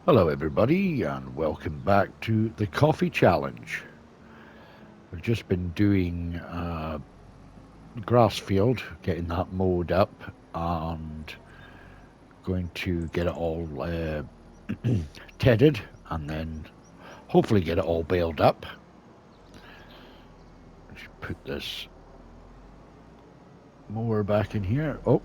Hello everybody and welcome back to the Coffee Challenge. We've just been doing grass field, getting that mowed up and going to get it all tedded and then hopefully get it all baled up. Let's put this mower back in here. Oh,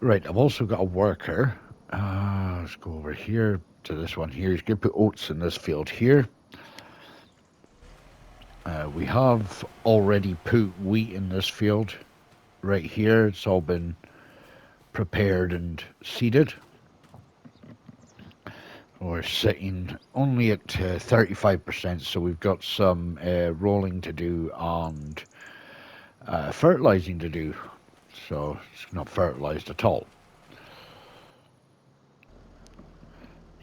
right, I've also got a worker. Let's go over here to this one here. He's going to put oats in this field here. We have already put wheat in this field right here. It's all been prepared and seeded. We're sitting only at 35%, so we've got some rolling to do and fertilizing to do. So it's not fertilized at all.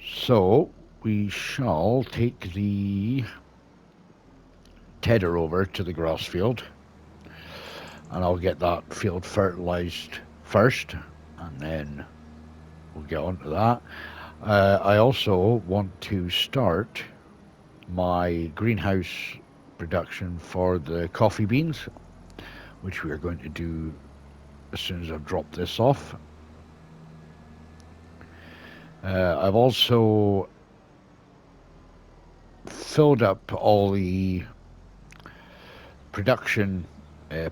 So we shall take the tedder over to the grass field and I'll get that field fertilized first and then we'll get on to that. I also want to start my greenhouse production for the coffee beans, which we are going to do as soon as I've dropped this off. I've also filled up all the production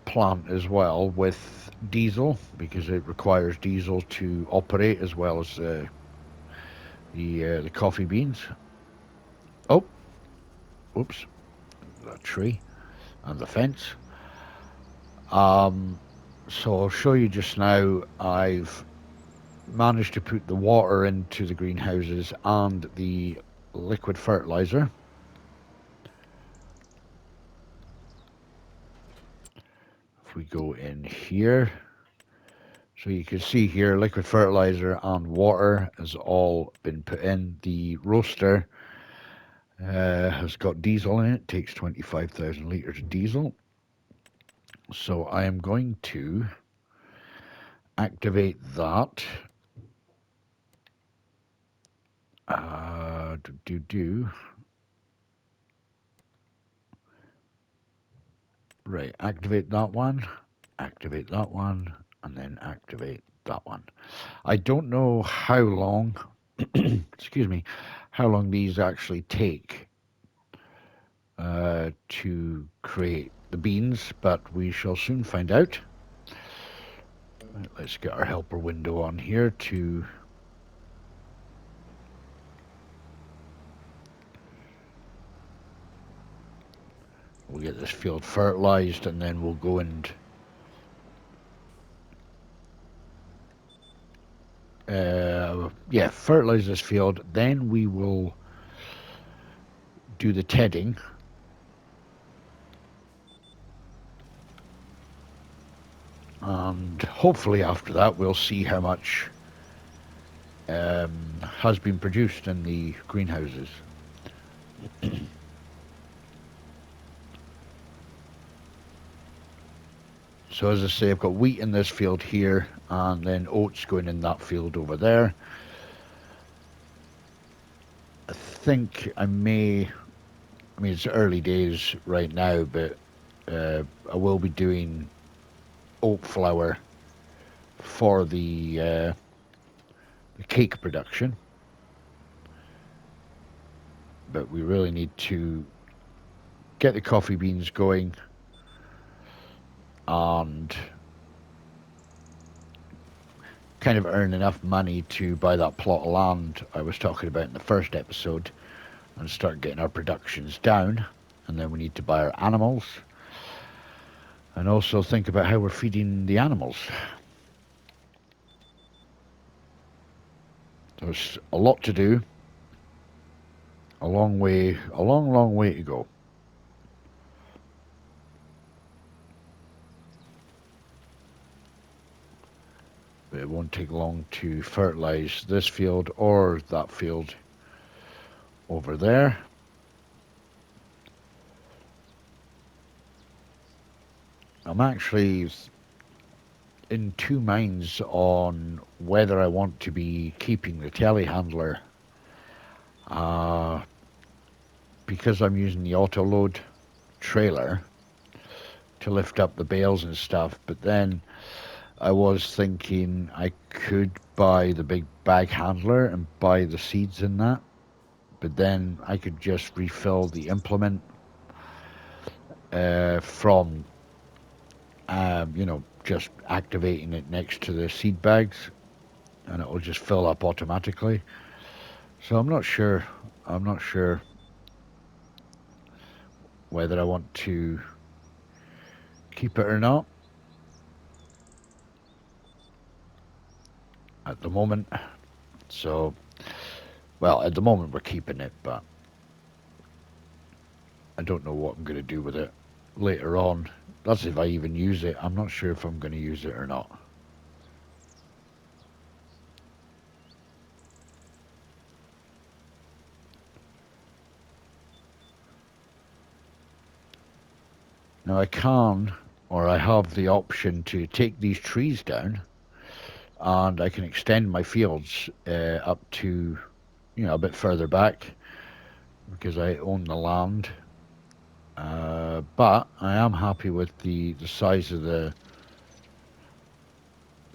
plant as well with diesel because it requires diesel to operate as well as the coffee beans. Oh, whoops, that tree and the fence. So I'll show you just now. I've managed to put the water into the greenhouses and the liquid fertilizer. If we go in here, so you can see here liquid fertilizer and water has all been put in. The roaster has got diesel in it, takes 25,000 litres of diesel. So I am going to activate that. Right, activate that one, and then activate that one. I don't know how long, excuse me, how long these actually take to create the beans, but we shall soon find out. Right, let's get our helper window on here to we'll get this field fertilized and then we'll go and fertilize this field. Then we will do the tedding. And hopefully after that we'll see how much has been produced in the greenhouses. So as I say, I've got wheat in this field here and then oats going in that field over there. I think I mean it's early days right now, but I will be doing oat flour for the cake production. But we really need to get the coffee beans going and kind of earn enough money to buy that plot of land I was talking about in the first episode and start getting our productions down. And then we need to buy our animals and also think about how we're feeding the animals. There's a lot to do, a long way to go. But it won't take long to fertilize this field or that field over there. I'm actually in two minds on whether I want to be keeping the telehandler uh, because I'm using the auto load trailer to lift up the bales and stuff. But then I was thinking I could buy the big bag handler and buy the seeds in that, but then I could just refill the implement from, just activating it next to the seed bags, and it will just fill up automatically. So I'm not sure. I'm not sure whether I want to keep it or not at the moment. So, well, at the moment we're keeping it, but I don't know what I'm going to do with it later on. That's if I even use it. I'm not sure if I'm going to use it or not. Now I can, or I have the option to take these trees down, and I can extend my fields up to, a bit further back because I own the land. But I am happy with the size of the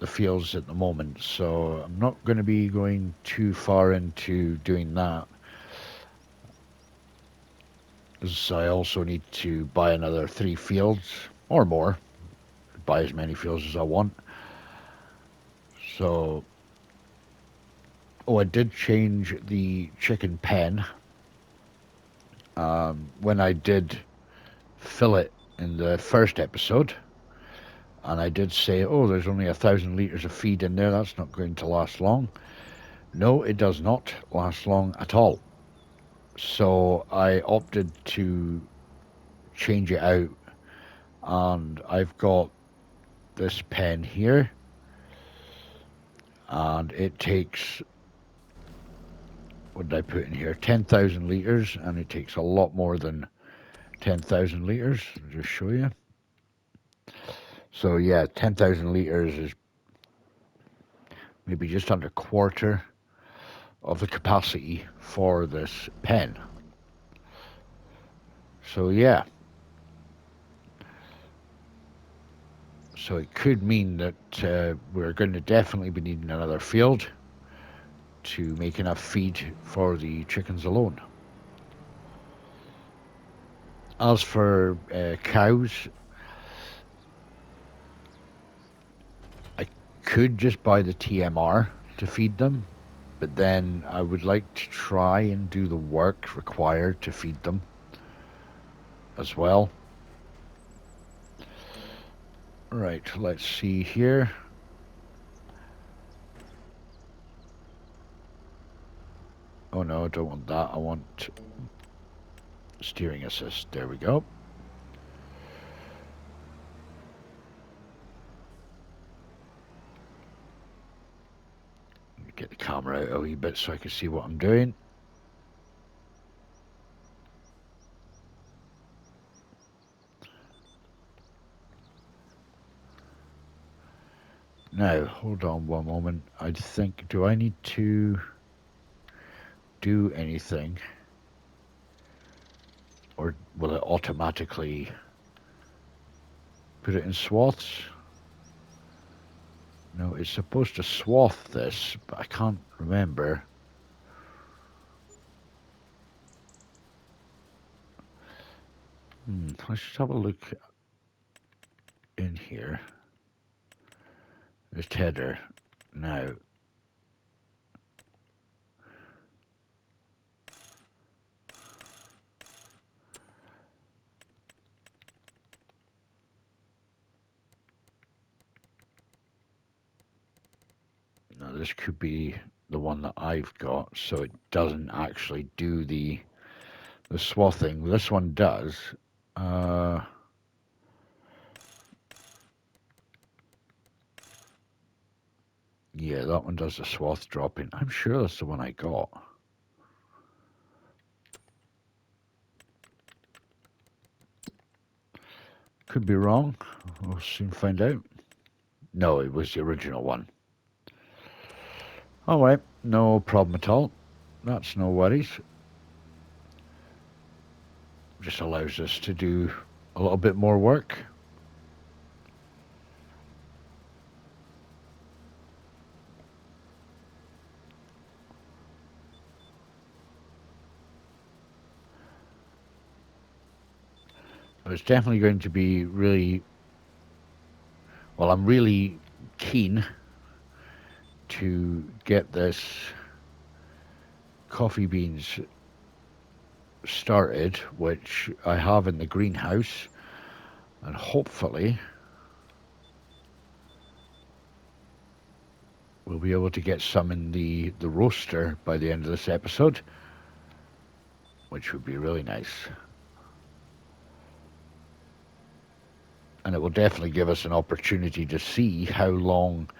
fields at the moment, so I'm not going to be going too far into doing that, as I also need to buy another 3 fields or more, buy as many fields as I want. So, oh, I did change the chicken pen when I did fill it in the first episode, and I did say, oh, there's only 1,000 litres of feed in there, that's not going to last long. No, it does not last long at all. So I opted to change it out, and I've got this pen here, and it takes, what did I put in here, 10,000 litres, and it takes a lot more than 10,000 litres. I'll just show you. So yeah, 10,000 litres is maybe just under a quarter of the capacity for this pen. So yeah, so it could mean that we're going to definitely be needing another field to make enough feed for the chickens alone. As for cows, I could just buy the TMR to feed them, but then I would like to try and do the work required to feed them as well. Right, let's see here. Oh no, I don't want that. I want steering assist. There we go. Get the camera out a wee bit so I can see what I'm doing. Now, hold on one moment. I think, do I need to do anything? Or will it automatically put it in swaths? No, it's supposed to swath this, but I can't remember. Let's just have a look in here. This header. Now, now this could be the one that I've got, so it doesn't actually do the swathing. This one does. Yeah, that one does the swath dropping. I'm sure that's the one I got. Could be wrong. We'll soon find out. No, it was the original one. All right, no problem at all. That's no worries. Just allows us to do a little bit more work. It's definitely going to be really, well, I'm really keen to get this coffee beans started, which I have in the greenhouse, and hopefully we'll be able to get some in the roaster by the end of this episode, which would be really nice. And it will definitely give us an opportunity to see how long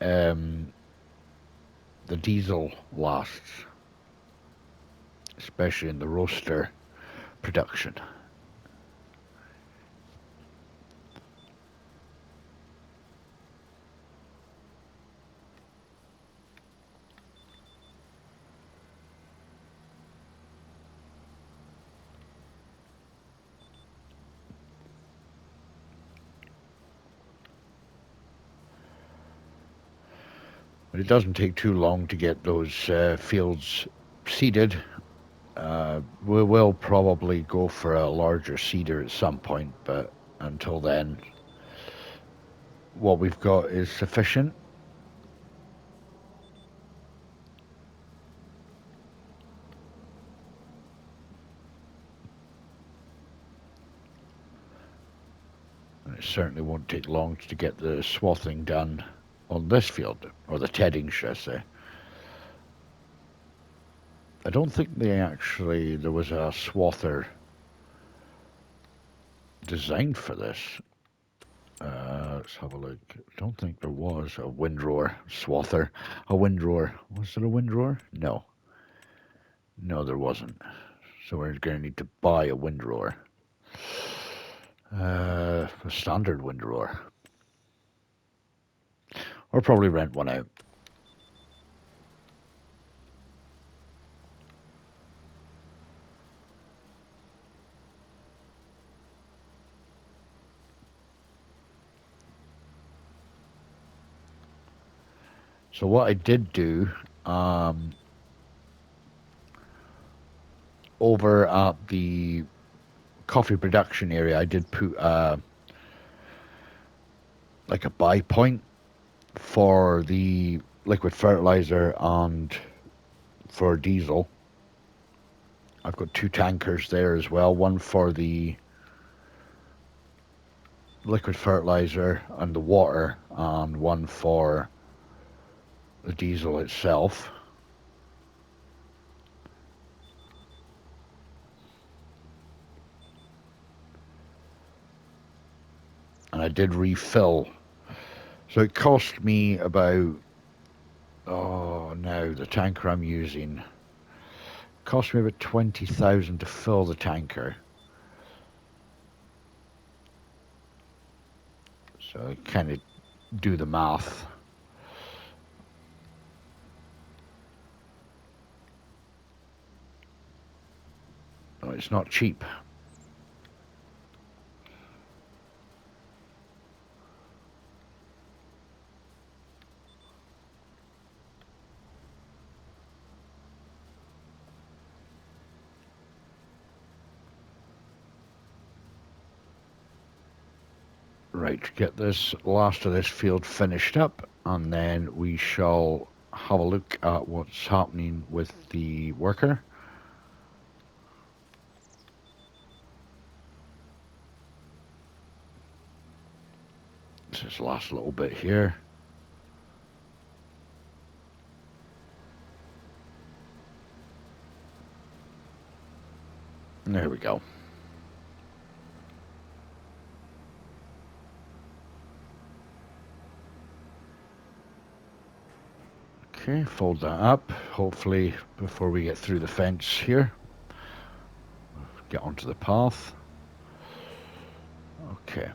the diesel lasts, especially in the roaster production. But it doesn't take too long to get those fields seeded. We will probably go for a larger seeder at some point, but until then, what we've got is sufficient. And it certainly won't take long to get the swathing done on this field, or the tedding, should I say. I don't think there was a swather designed for this. Let's have a look. I don't think there was a windrower swather. A windrower. Was it a windrower? No. No, there wasn't. So we're going to need to buy a windrower. A standard windrower. Or probably rent one out. So what I did do, over at the coffee production area, I did put like a buy point for the liquid fertilizer and for diesel. I've got 2 tankers there as well, one for the liquid fertilizer and the water, and one for the diesel itself. And I did refill. So it cost me about, now the tanker I'm using cost me about 20,000 to fill the tanker. So I kind of do the math. Oh, it's not cheap. Right, get this last of this field finished up, and then we shall have a look at what's happening with the worker. This last little bit here. There we go. Okay, fold that up, hopefully before we get through the fence here. Get onto the path. Okay.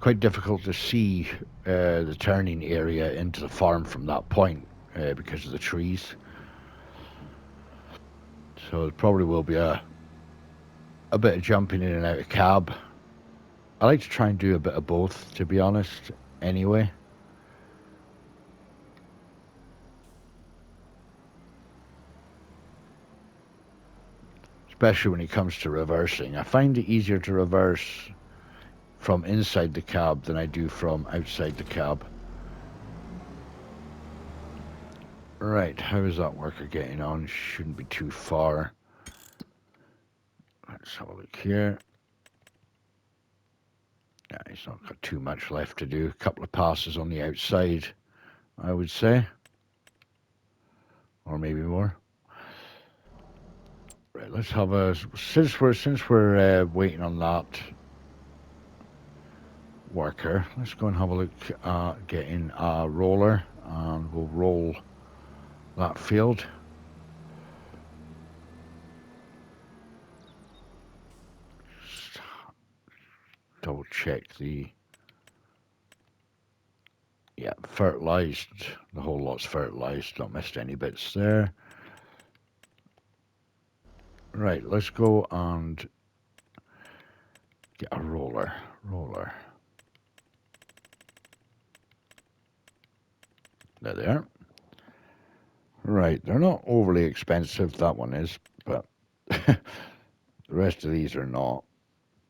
quite difficult to see the turning area into the farm from that point because of the trees. So it probably will be a bit of jumping in and out of cab. I like to try and do a bit of both, to be honest, anyway. Especially when it comes to reversing. I find it easier to reverse from inside the cab than I do from outside the cab. Right, how is that worker getting on? Shouldn't be too far. Let's have a look here. Yeah, he's not got too much left to do. A couple of passes on the outside, I would say. Or maybe more. Right, let's have a... Since we're waiting on that worker, let's go and have a look at getting a roller. And we'll roll that field. Just double check the... Yeah, fertilized. The whole lot's fertilized. Not missed any bits there. Right, let's go and get a roller. There they are. Right, they're not overly expensive, that one is, but the rest of these are not.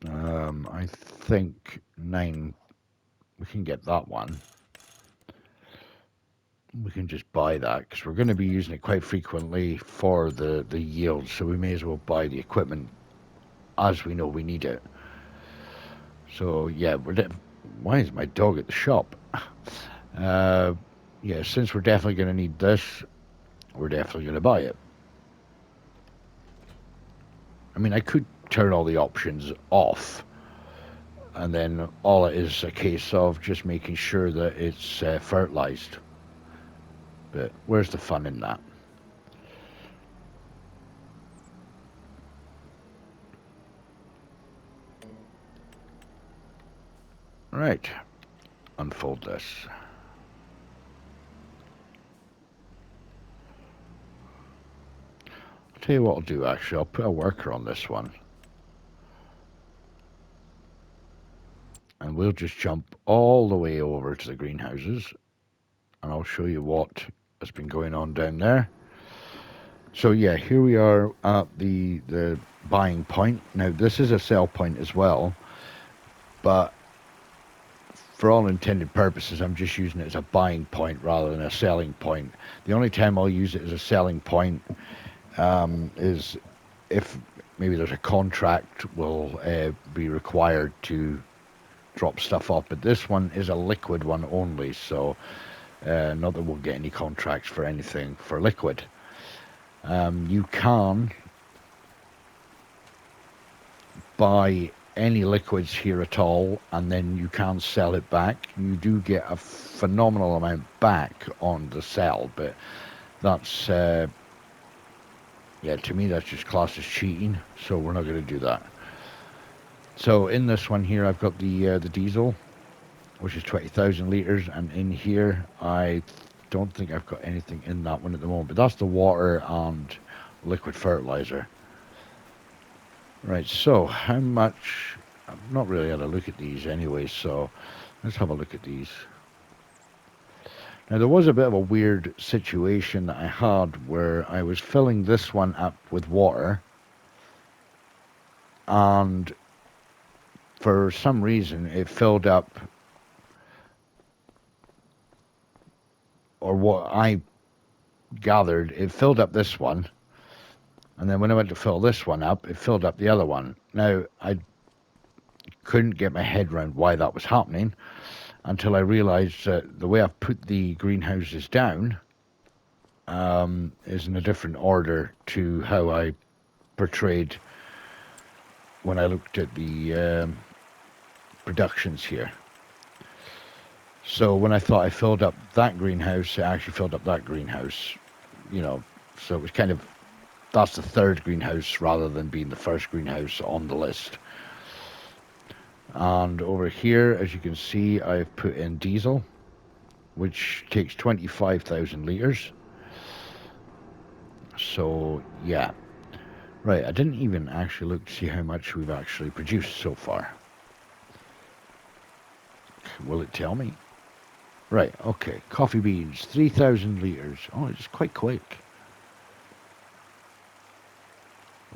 I think 9, we can get that one. We can just buy that, because we're going to be using it quite frequently for the yield, so we may as well buy the equipment as we know we need it. So, yeah, why is my dog at the shop? Yeah, since we're definitely going to need this, we're definitely going to buy it. I mean, I could turn all the options off, and then all it is a case of just making sure that it's fertilized. But where's the fun in that? Right, unfold this. I'll tell you what I'll do, actually. I'll put a worker on this one. And we'll just jump all the way over to the greenhouses. And I'll show you what has been going on down there. So yeah, here we are at the buying point. Now this is a sell point as well, but for all intended purposes, I'm just using it as a buying point rather than a selling point. The only time I'll use it as a selling point is if maybe there's a contract will be required to drop stuff off, but this one is a liquid one only, so not that we'll get any contracts for anything for liquid. You can buy any liquids here at all, and then you can sell it back. You do get a phenomenal amount back on the sell, but that's yeah, to me that's just classed as cheating, so we're not going to do that. So in this one here, I've got the diesel, which is 20,000 litres, and in here I don't think I've got anything in that one at the moment, but that's the water and liquid fertilizer. Right, so how much... I've not really had a look at these anyway, so let's have a look at these. Now there was a bit of a weird situation that I had where I was filling this one up with water, and for some reason it filled up, or what I gathered, it filled up this one, and then when I went to fill this one up, it filled up the other one. Now I couldn't get my head around why that was happening until I realized that the way I've put the greenhouses down is in a different order to how I portrayed when I looked at the productions here. So when I thought I filled up that greenhouse, I actually filled up that greenhouse, you know, so it was kind of, that's the third greenhouse rather than being the first greenhouse on the list. And over here, as you can see, I've put in diesel, which takes 25,000 litres. So, yeah. Right, I didn't even actually look to see how much we've actually produced so far. Will it tell me? Right, okay. Coffee beans, 3,000 litres. Oh, it's quite quick.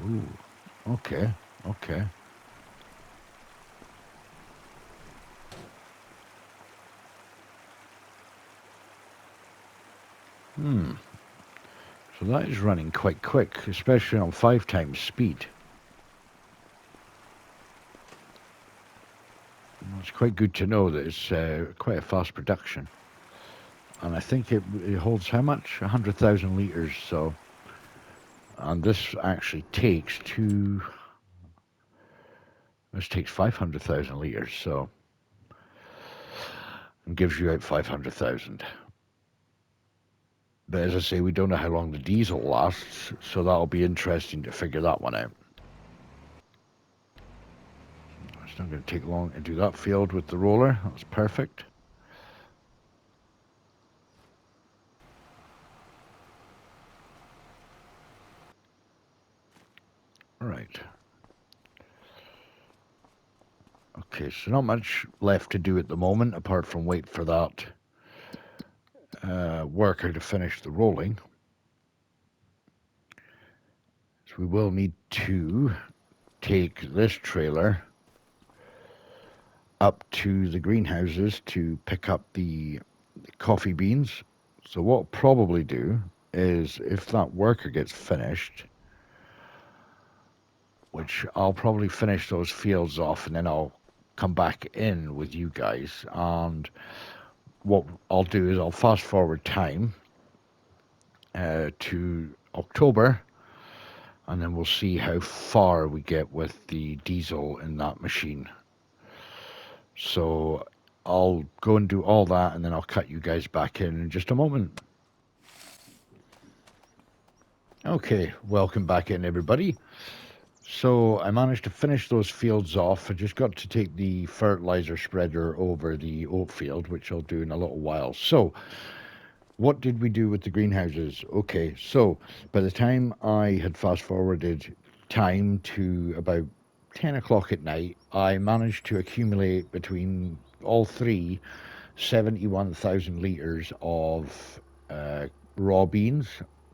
Ooh, okay, okay. So that is running quite quick, especially on 5 times speed. It's quite good to know that it's quite a fast production. And I think it holds how much? 100,000 litres, so... And this actually takes This takes 500,000 litres, so... And gives you out 500,000. But as I say, we don't know how long the diesel lasts, so that'll be interesting to figure that one out. It's not going to take long to do that field with the roller. That's perfect. Right. Okay, so not much left to do at the moment, apart from wait for that worker to finish the rolling. So we will need to take this trailer up to the greenhouses to pick up the coffee beans. So what I'll probably do is, if that worker gets finished, which I'll probably finish those fields off, and then I'll come back in with you guys, and what I'll do is I'll fast forward time to October, and then we'll see how far we get with the diesel in that machine. So I'll go and do all that, and then I'll cut you guys back in just a moment. Okay, welcome back in, everybody. So I managed to finish those fields off. I just got to take the fertilizer spreader over the oat field, which I'll do in a little while. So what did we do with the greenhouses? Okay, so by the time I had fast forwarded time to about 10 o'clock at night, I managed to accumulate between all three 71,000 litres of raw beans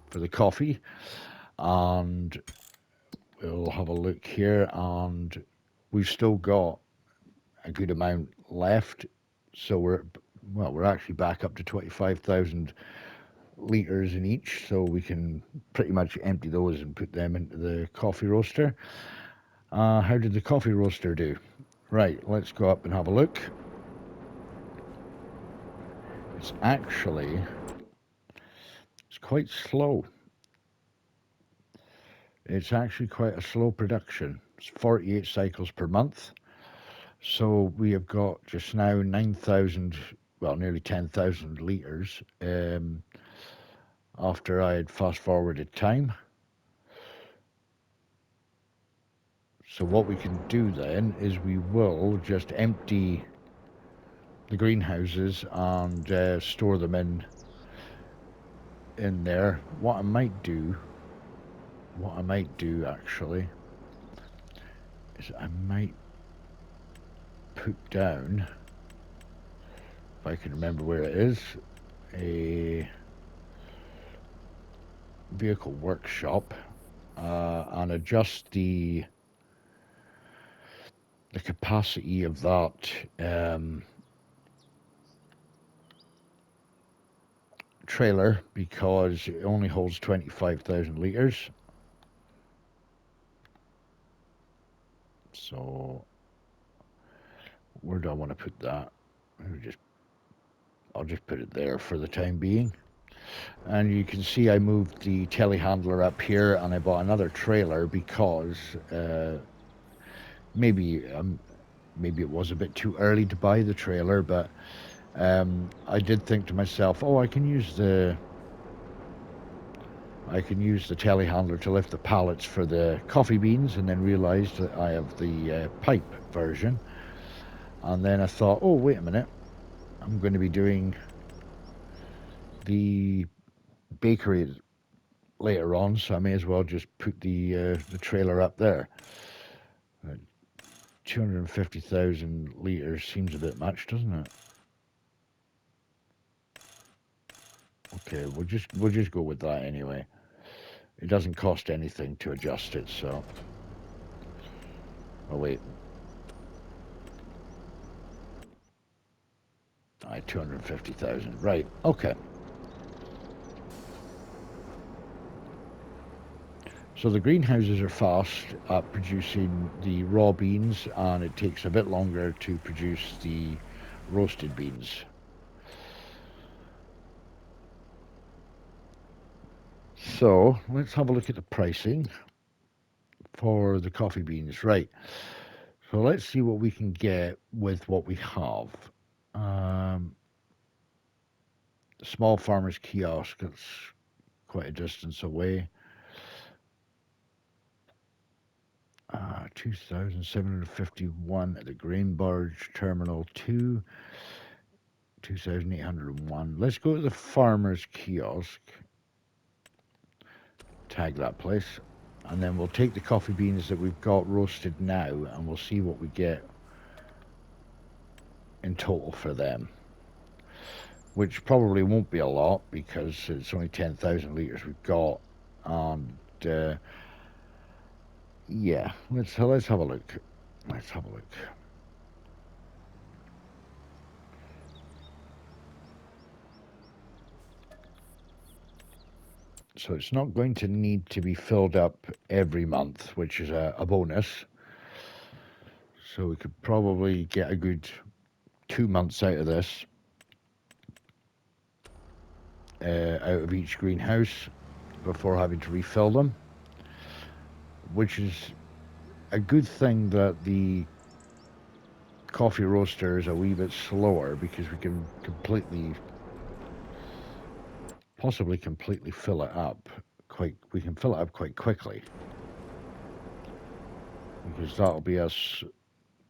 for the coffee. And we'll have a look here, and we've still got a good amount left. So we're actually back up to 25,000 litres in each, so we can pretty much empty those and put them into the coffee roaster. How did the coffee roaster do? Right, let's go up and have a look. It's quite slow. It's actually quite a slow production. It's 48 cycles per month. So we have got just now 9,000, well, nearly 10,000 litres after I had fast forwarded time. So what we can do then is we will just empty the greenhouses and store them in there. What I might do actually is I might put down, if I can remember where it is, a vehicle workshop and adjust the capacity of that trailer, because it only holds 25,000 litres. So where do I want to put that? I'll just put it there for the time being. And you can see I moved the telehandler up here, and I bought another trailer because maybe it was a bit too early to buy the trailer, but I did think to myself, oh, I can use the telehandler to lift the pallets for the coffee beans, and then realized that I have the pipe version. And then I thought, oh, wait a minute, I'm going to be doing the bakery later on, so I may as well just put the trailer up there. 250,000 litres seems a bit much, doesn't it? Okay, we'll just go with that anyway. It doesn't cost anything to adjust it, so. Oh wait. 250,000. Right. Okay. So the greenhouses are fast at producing the raw beans, and it takes a bit longer to produce the roasted beans. So let's have a look at the pricing for the coffee beans. Right. So let's see what we can get with what we have. Small farmers kiosk, it's quite a distance away. 2,751 at the grain barge terminal 2, 2,801. Let's go to the farmers kiosk, tag that place, and then we'll take the coffee beans that we've got roasted now and we'll see what we get in total for them, which probably won't be a lot because it's only 10,000 litres we've got. And yeah, let's have a look. Let's have a look. So it's not going to need to be filled up every month, which is a bonus. So we could probably get a good 2 months out of this, out of each greenhouse before having to refill them, which is a good thing that the coffee roaster is a wee bit slower because we can possibly completely fill it up we can fill it up quite quickly, because that'll be us,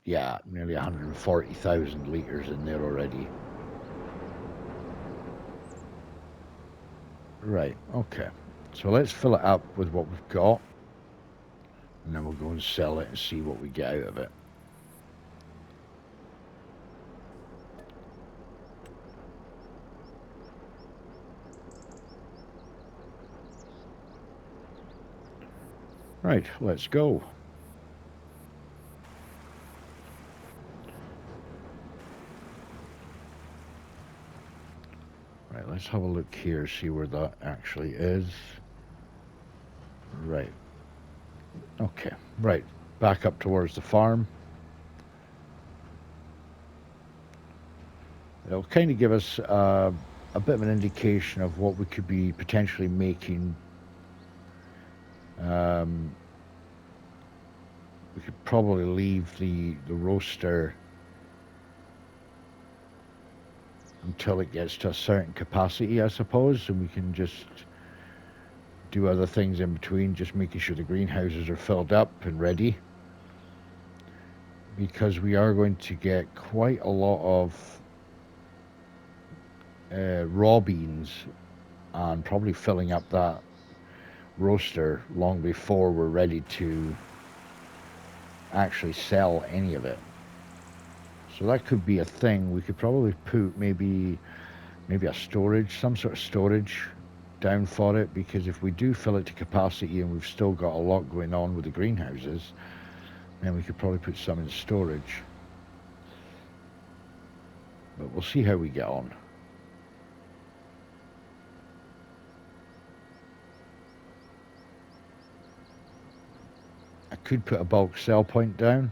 yeah, nearly 140,000 litres in there already. Right, okay. So let's fill it up with what we've got, and then we'll go and sell it and see what we get out of it. Right, let's go. Right, let's have a look here, see where that actually is. Right. Okay, right. Back up towards the farm. It'll kind of give us a bit of an indication of what we could be potentially making. We could probably leave the roaster until it gets to a certain capacity, I suppose, and we can just do other things in between, just making sure the greenhouses are filled up and ready, because we are going to get quite a lot of raw beans, and probably filling up that roaster long before we're ready to actually sell any of it. So that could be a thing. We could probably put maybe a storage, some sort of storage down for it, because if we do fill it to capacity and we've still got a lot going on with the greenhouses, then we could probably put some in storage. But we'll see how we get on. I could put a bulk sell point down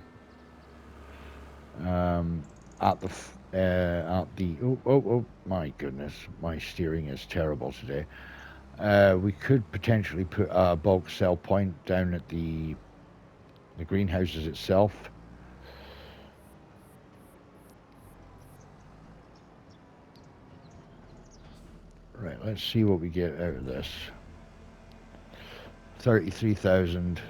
at the oh my goodness, my steering is terrible today. We could potentially put a bulk sell point down at the greenhouses itself. Right, let's see what we get out of this. 33,000.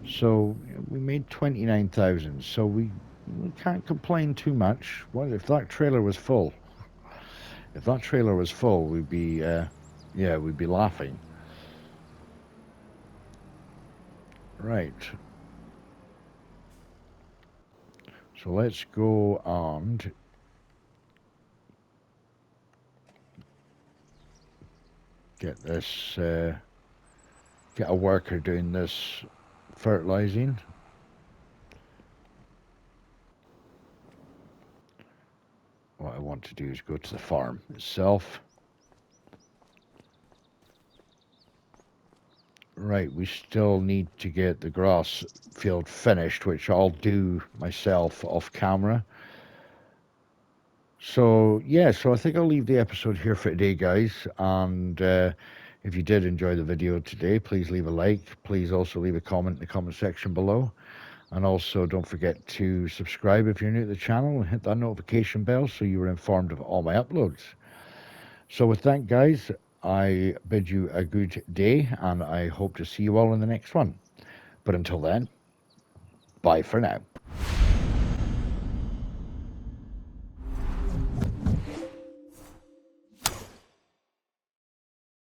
So So we made 29,000. So we can't complain too much. What if that trailer was full? If that trailer was full, we'd be, yeah, we'd be laughing. Right. So let's go and get this, get a worker doing this fertilizing. What I want to do is go to the farm itself. Right, we still need to get the grass field finished, which I'll do myself off camera. So, yeah, so I think I'll leave the episode here for today, guys. And if you did enjoy the video today, please leave a like. Please also leave a comment in the comment section below. And also, don't forget to subscribe if you're new to the channel and hit that notification bell so you are informed of all my uploads. So with that, guys, I bid you a good day, and I hope to see you all in the next one. But until then, bye for now.